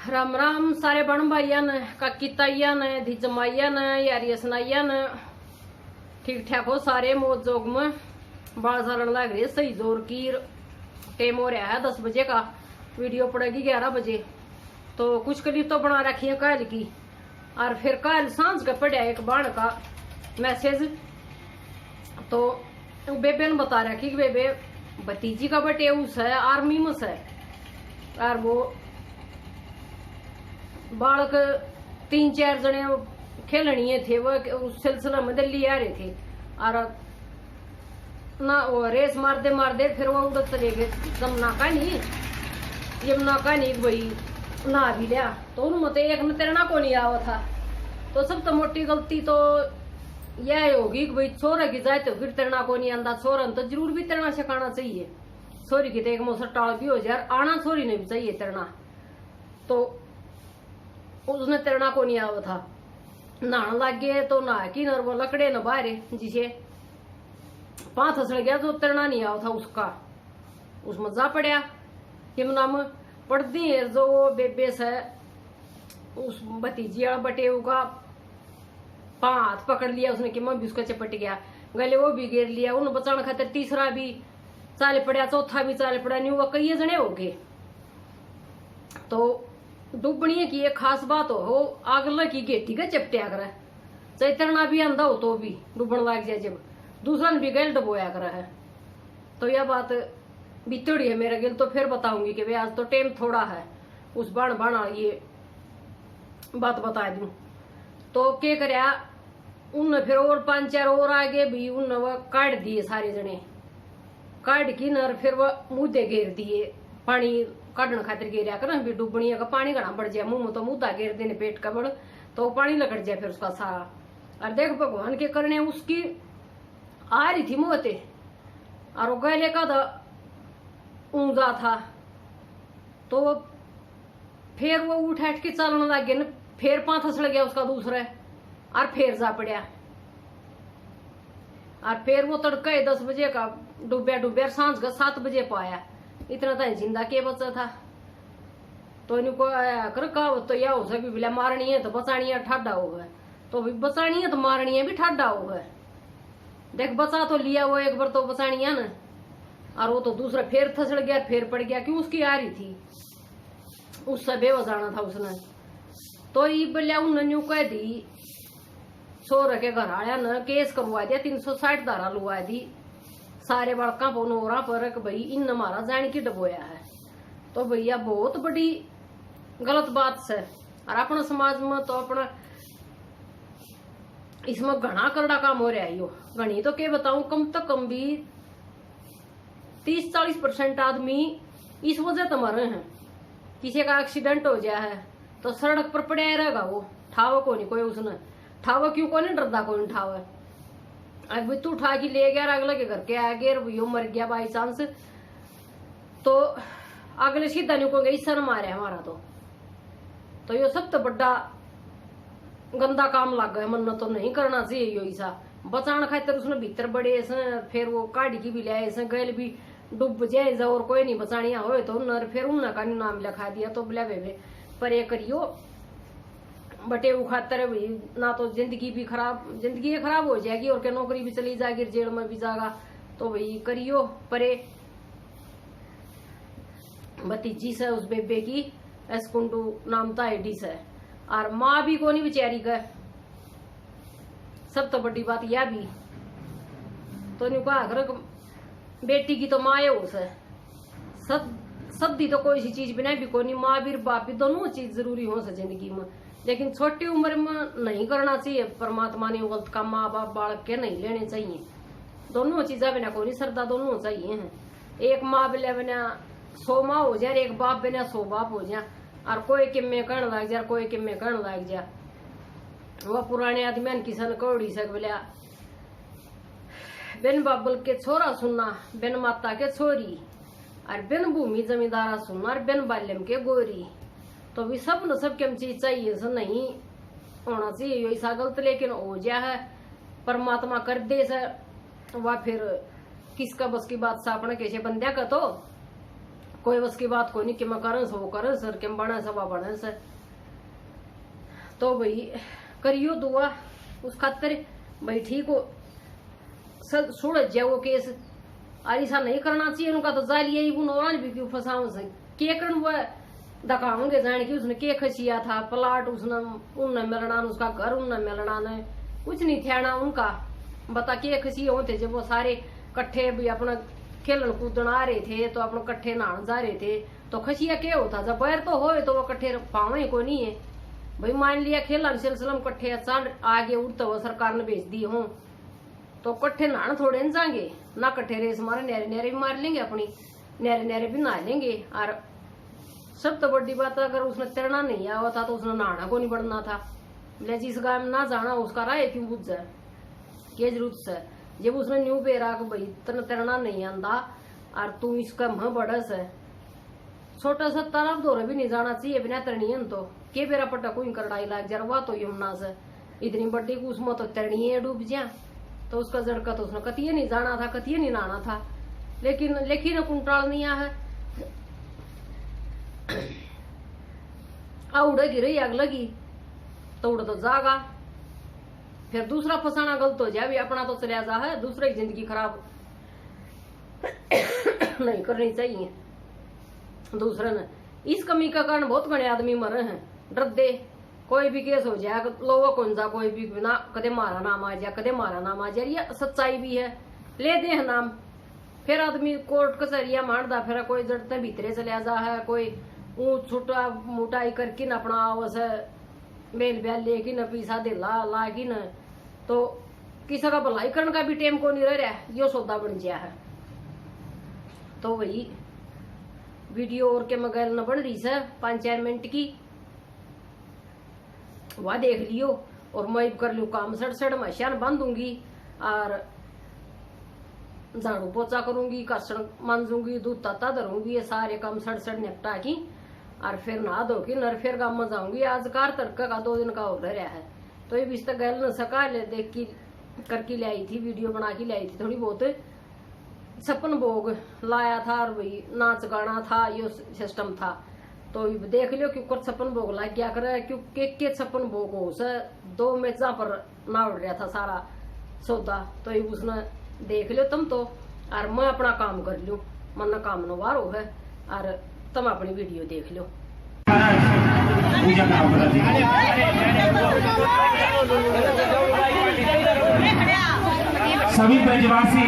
राम राम सारे बण भाइया ने काकी ताइया ने धी जमाइया ने यारिया सनाइया ने ठीक ठाक हो सारे मौज जोग में बाल सारण लग रही है सही जोर की। टाइम हो रहा है 10 बजे का, वीडियो पड़ेगी 11 बजे। तो कुछ क्लिप तो बना रखी है कल की, और फिर कल सांझ का पड़ा एक बाण का मैसेज। तो बेबे ने बता रखी कि बेबे भतीजी का बटे उस है आर्मी में से, और वो बालक 3-4 जने खेलनीय थे, वो उस सिलसिला में दिल्ली आ रहे थे। और ना वो रेस मार दे फिर वो उधर चले गए यमुना का नहीं भाई ना भी लिया। तो उनमें तो एक ने तैरना को नहीं आवा था। तो सब तो मोटी गलती तो यह होगी कि भाई छोरा की जाए तो फिर तैरना को नहीं आंदा, छोरा तो जरूर भी तैरना सिखाना चाहिए। छोरी की तो एक मौसम टाल भी हो जाए, आना छोरी ने भी चाहिए तैरना। तो उसने तैरना को नहीं आवा था, नहाने लग गए तो नहा की न वो लकड़े न बाहर जिसे 5 हंसड़ गया तो तैरना नहीं आवा था उसका, उसमें जा पड़ा यमुना में पड़ती है। जो बेबे से उस भतीजी बटे का 5 हाथ पकड़ लिया उसने कि मैं भी उसका चपट गया, गले वो भी गिर लिया। उन बचाने खातिर तीसरा भी चाल पड़ा, चौथा भी चाल पड़ा, नहीं वो कई जने हो गए। तो डूबनी की एक खास बात हो अगला की गेटी का चपटिया करे, चाहे तैरना भी आंदा हो तो भी डूबन लग जाए जब दूसरा ने भी गैल डबोया करा है। तो यह बात बितड़ी है मेरे गिल। तो फिर बताऊंगी कि भाई आज तो टाइम थोड़ा है, उस बाण ये बात बता दूं। तो क्या करया उन फिर और 5-4 और आगे भी उन वो काट दिए सारे जने, काट की न फिर वह मुद्दे घेर दिए पानी काटने खातिर घेरिया कर भी डूबनी का पानी घना बढ़ जाए मुंह में, तो मुद्दा घेर देने पेट का बड़ तो पानी लगट जाए फिर उसका सारा। और देख भगवान के करने उसकी आ रही थी मुहते और गले का ऊंजा था। तो फिर वो उठ के चलने लग गया, फिर 5 हंसड़ गया उसका दूसरा, और फिर जा पड़ा। और फिर वो तड़का 10 बजे का डूबया सांझ का 7 बजे पाया। इतना तो जिंदा के बचा था। तो इनको कर कहावत तो यह हो सके बिला मारनी है तो बचानी है ठाडा होगा, तो भी बचानी है तो मारनी है भी ठाडा होगा। देख बचा तो लिया वो एक बार तो बचानी है ना, और वो तो दूसरा फिर थसड़ गया फिर पड़ गया, क्यों उसकी आ रही थी उससे बेवजाना था उसने। तो ये बोलिया उन्होंने कह दी छोर के घर आया न केस करवा दिया, 360 धारा लुआ दी सारे बड़का पोनोरा पर भाई इन हमारा जान की डबोया है। तो भैया बहुत बड़ी गलत बात से, और अपना समाज में तो अपना इसमें घना करड़ा काम हो रहा है। यो घनी तो क्या बताऊं, कम तो कम भी 30-40% आदमी इस वजह से मरे हैं। किसी का एक्सीडेंट हो जाए है तो सड़क पर पड़ा रहेगा, वो ठावा को नहीं कोई, उसने ठावा क्यों को नहीं डरता कोई ठावा। अब तू उठा के ले गया अगले के घर के आगे यो मर गया बाई चांस, तो अगले सीधा नहीं को सर मारे हमारा। तो यो सब तो बड़ा गंदा काम लग गया, मन तो नहीं करना चाहिए यो ऐसा। बचाने खातिर उसने भीतर बड़े फिर वो काढ़ी की भी लिया गैल भी डूब जाए और कोई नहीं बचानिया हो तो उन्हें फिर उनका नाम लिखा दिया। तो बोला बेबे पर ये करियो बटे वो खातर भाई ना तो जिंदगी खराब हो जाएगी और क्या नौकरी भी चली जाएगी, जेल में भी जाएगा। तो भाई करियो परे भतीजी से उस बेबे की एसकुंडू नाम था आईडी से, और माँ भी को नहीं बेचारी का। सब तो बड़ी बात यह भी तो नहीं कहा बेटी की तो माँ हो से सब दी तो कोई सी चीज बिना भी को नहीं, माँ भी बाप भी दोनों चीज जरूरी हो से जिंदगी में। लेकिन छोटी उम्र में नहीं करना चाहिए, परमात्मा ने गलत काम माँ बाप बालक के नहीं लेने चाहिए। दोनों चीजा बिना कोई श्रद्धा दोनों चाहिए हैं। एक माँ बिना 100 माँ हो जाए, एक बाप बिना 100 बाप हो जाए, और कोई किम्मे कहने लग जाए कोई किम्मे कहने लग जाए। वह पुराने आदमी किसान कौड़ी सक बोलिया बिन बाबल के छोरा सुनना बिन माता के छोरी, और बिन भूमि जमींदारा सुनना और बिन बाल्यम के गोरी। तो भी सब न सब कम चीज चाहिए से नहीं होना चाहिए ऐसा गलत, लेकिन हो जाए है परमात्मा कर दे से वह फिर किसका बस की बात सा अपने कैसे बंद्या का। तो कोई बस की बात कोई नहीं कि मैं करन वो करन सर के बने सवा बने सर। तो भाई करियो दुआ उस खातर भाई ठीक हो सर सुड़ जाओ केस ऐसा नहीं करना चाहिए। उनका तो जाल यही उन्होंने भी क्यों फंसाओ से के कर वो दिखाओगे जान की उसने के खसिया था प्लाट उसने उनने मिलना उसका घर उनने मिलना ने कुछ नहीं थे ना उनका बता के खसी होते जब वो सारे कट्ठे भी अपना खेलन कूदन आ रहे थे तो अपने कट्ठे नहान जा रहे थे तो खसिया क्या होता जब बैर तो हो तो वो कट्ठे पावे को नहीं है भाई। मान लिया खेलन सिलसिलम कट्ठे अचानक आगे उड़ते हुए सरकार ने भेज दी हो तो कट्ठे नहान थोड़े न जाएंगे ना कट्ठे रेस मारे न्यारे न्यारे भी मार लेंगे अपनी न्यारे न्यारे भी नहा लेंगे। और सब तो बड़ी बात अगर उसने तैरना नहीं आया था तो उसने नहाना को नहीं बढ़ना था। जिस गाय में ना जाना उसका राय क्यों बुझ जाए के जरूरत से जब उसने न्यू पे रहा भाई तेना तैरना नहीं आंदा और तू इसका मुंह बड़स है छोटा सा तालाब दौरे भी नहीं जाना चाहिए बिना तरनियन तो के बेरा पट्टा कोई करड़ाई लाग जा रहा तो यमुना से इतनी बड़ी उसमें तो तरनी है डूब जा तो उसका जड़का तो उसने कतिये नहीं जाना था कतिये नहीं नहाना था लेकिन कुंटाल नहीं है उड़ गिरी आग लगी तो उड़ तो जागा फिर दूसरा फसाना गलत हो जाए भी अपना तो चलिया जा है दूसरा की जिंदगी खराब नहीं करनी चाहिए दूसरे ने। इस कमी का कारण बहुत घने आदमी मरे हैं डर दे कोई भी केस हो जाए लोगों को जा कोई भी बिना कदे मारा नाम आ जाए कदे मारा नाम आ जाए ये सच्चाई भी है ले दे है नाम फिर आदमी कोर्ट कचहरिया मारदा फिर कोई जड़ते भीतरे चलिया जा है कोई ऊंच छुटा मोटाई करके न अपना आवस मेल ब्याल लेके न पीसा दे ला की न तो किसी का भलाई करने का भी टेम को नहीं रह रहा यो सौदा बन गया है। तो वही वीडियो और के मगैल न बन रही सर 5-4 मिनट की वह देख लियो और मैं कर लू काम सड़ मशान बांधूंगी और झाड़ू पोछा करूंगी कसण मांजूंगी दूध ताता धरूंगी ये सारे काम सड़ निपटा की और फिर नहा धो की नर फिर गाँव में जाऊंगी। आज कार तड़का का 2 दिन का हो रहा है तो ये बीच तक गैल न सका ले देख की करके ले आई थी वीडियो बना के ले आई थी थोड़ी बहुत छप्पन भोग लाया था और भाई नाच गाना था यो सिस्टम था तो देख लियो क्यों कर 56 भोग ला क्या करे क्यों के 56 भोग हो से 2 में जहाँ पर ना उड़ रहा था सारा सौदा तो ये उसने देख लियो तुम तो और मैं अपना काम कर लूँ मन काम नवार हो है और तुम अपनी वीडियो देख लो। सभी ब्रजवासी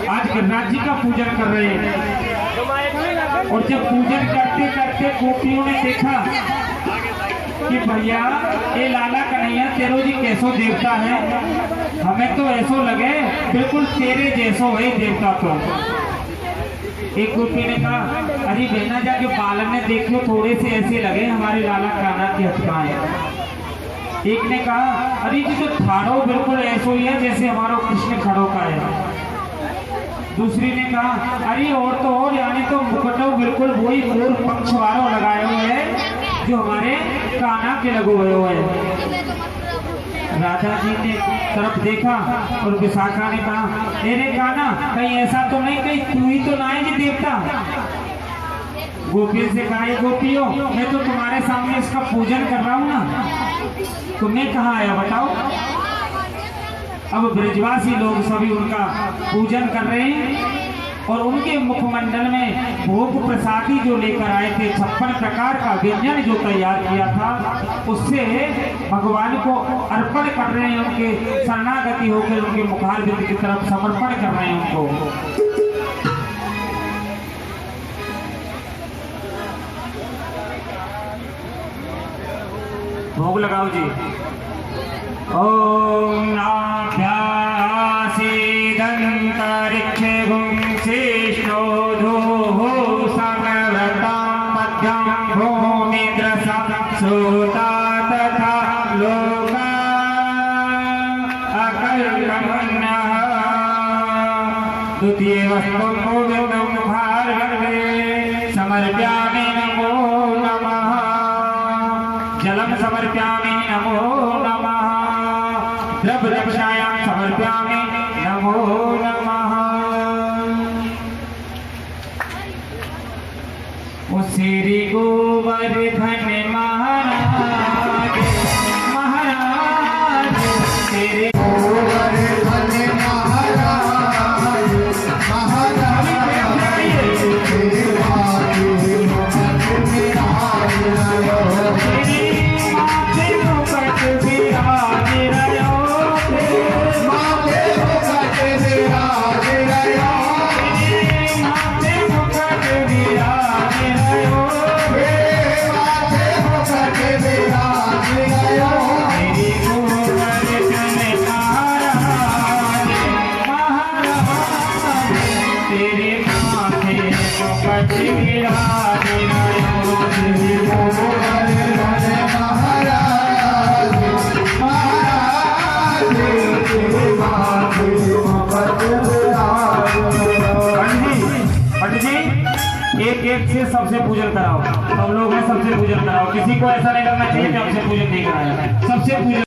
आज गिरिराज जी का पूजन कर रहे हैं और जब पूजन करते करते गोपियों ने देखा कि भैया ये लाला कन्हैया तेरो जी कैसो देवता है हमें तो ऐसो लगे बिल्कुल तेरे जैसो है देवता। तो एक गोपी ने कहा अरे बहना जाके बालन ने देखो थोड़े से ऐसे लगे हमारे लाला कान्हा की हथकाएं। एक ने कहा अरे जी तो थारो बिल्कुल ऐसो ही है जैसे हमारा कृष्ण खड़ो का है। दूसरी ने कहा अरे और तो और यानी तो मुकुटो बिल्कुल वही मोर पक्षवारों लगाए हुए है जो हमारे कान्हा के लगो हुए हैं। राधा जी ने तरफ देखा और विशाखा ने कहा अरे कान्हा कहीं ऐसा तो नहीं कहीं तू ही तो ना है कि देवता। गोपी से कहा गोपियों मैं तो तुम्हारे सामने इसका पूजन कर रहा हूँ ना तुम्हें कहाँ आया बताओ। अब ब्रजवासी लोग सभी उनका पूजन कर रहे हैं और उनके मुखमंडल में भोग प्रसादी जो लेकर आए थे 56 प्रकार का व्यंजन जो तैयार किया था उससे भगवान को अर्पण कर रहे हैं। उनके शरणागति होकर उनके मुखारविंद की तरफ समर्पण कर रहे हैं उनको। भोग लगाओ जी। ओम श्रेष्ठो धूहो समव्रता मध्यम भूमिद्रसा श्रोता तथा लोका अकल्पमन्यः द्वितीय वस्तु गोविंदं भार्गवे समर्प्यामि नमो नमः। जलम समर्प्यामि नमो नमः। द्रव्यरक्षायां समर्प्यामि नमो नमः। ओ श्री गोवर्धन महाराज महाराज श्री गोवर्धन महाराज महाराज श्री माथे मुकुट विराज रयो माथे मुकुट विराज रयो माथे मुकुट विराज रयो माथे मुकुट विराज रयो श्री गोवर्धन महाराज महाराज तेरे माथे मुकुट विराज रयो श्री गोवर्धन महाराज महाराज श्री माथे मुकुट विराज रयो। पंडित जी एक एक से सबसे पूजन कराओ। सब लोग हैं, सबसे पूजन कराओ। किसी को ऐसा नहीं लगना चाहिए कि हमसे पूजन नहीं कराया है। सबसे पूजन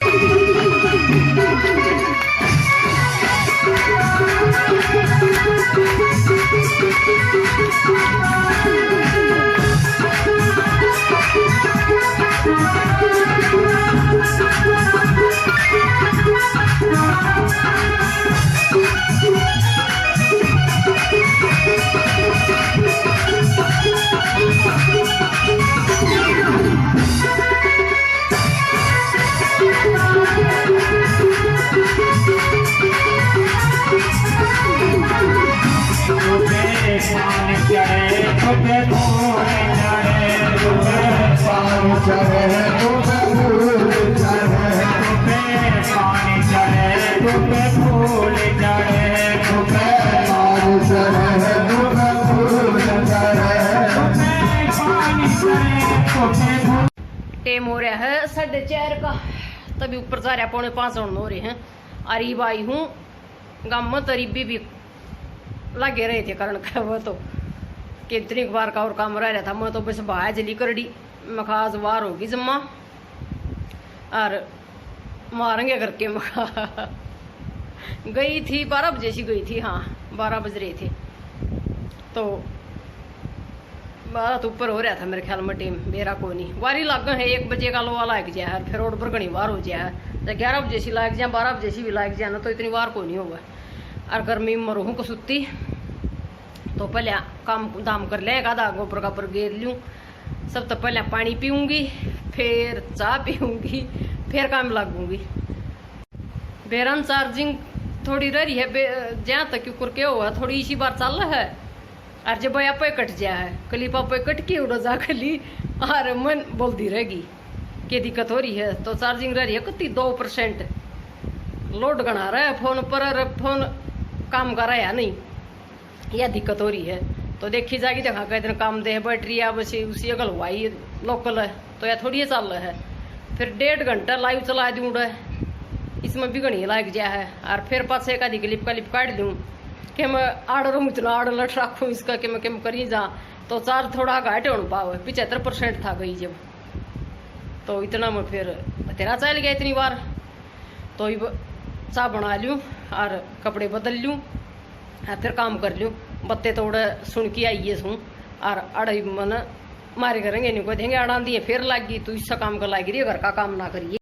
पान चढ़े तुझे फूल चढ़े तुझे पान चढ़े तुझे फूल चढ़े पान चढ़े तुझे फूल चढ़े तुझे पान चढ़े तुझे फूल चढ़े पान चढ़े तुझे फूल। टेम हो रहा है 4:30 का, तभी ऊपर जा रहा 4:45 हो रहे हैं। अरीब आई हूँ गाँव में, तरीबी भी लगे रहे थे कारण का वो तो कितनी बार का और काम रह रहा था। मैं तो बस बाहर जली करडी मखाज वार होगी जम्मा और मारेंगे करके मखा गई थी 12 बजे सी गई थी। हाँ 12 बज रहे थे तो 12 तो ऊपर हो रहा था मेरे ख्याल में टीम मेरा को नहीं वारी लाग है। 1 बजे का लोहा लाग जाए है, फिर रोड पर घनी बार हो जाए है। 11 बजे सी लाग जाए 12 बजे सी भी लाग जाए ना तो इतनी बार को नहीं होगा। और गर्मी में रहूँ को सुती तो पहले काम दाम कर ले आधा गोबर का पर गेर लूँ सब। तो पहले पानी पीऊँगी, फिर चाय पीऊँगी, फिर काम लगूँगी। बेरन चार्जिंग थोड़ी रही है जहाँ तक ऊपर के हुआ थोड़ी इसी बार चल रहा है। और जब आप कट जाए है कलिपा पे कट के उड़ा जा खली और मन बोलती रहेगी कि दिक्कत हो रही है। तो चार्जिंग रह रही है कितनी 2% लोड गणा रहा है फोन पर, फोन काम कर रहा है नहीं, यह दिक्कत हो रही है। तो देखी जाएगी जहाँ का इतना काम दे बैटरी अब उसी अगल हुआ ही लोकल है तो यह थोड़ी चल रहा है। फिर 1.5 घंटा लाइव चला दूँ इसमें भी घनी लाग जाए है। और फिर पास एक आधी क्लिप काट दूँ कि मैं आर्डर हूँ इतना आर्डर लट रखूँ इसका कि मैं करी जा तो चार्ज थोड़ा घाटे होने पाओ 75% था गई जब तो इतना मैं फिर तेरा चल गया इतनी बार। तो चाय बना लूँ और कपड़े बदल लूँ और फिर काम कर लूँ। बत्ते तोड़ सुन के आइए सूँ और अड़ई मन मारे करेंगे नहीं कोई देंगे अड़ा दिए फिर लागी तू इसका काम कर लागी रही घर का काम ना करिए।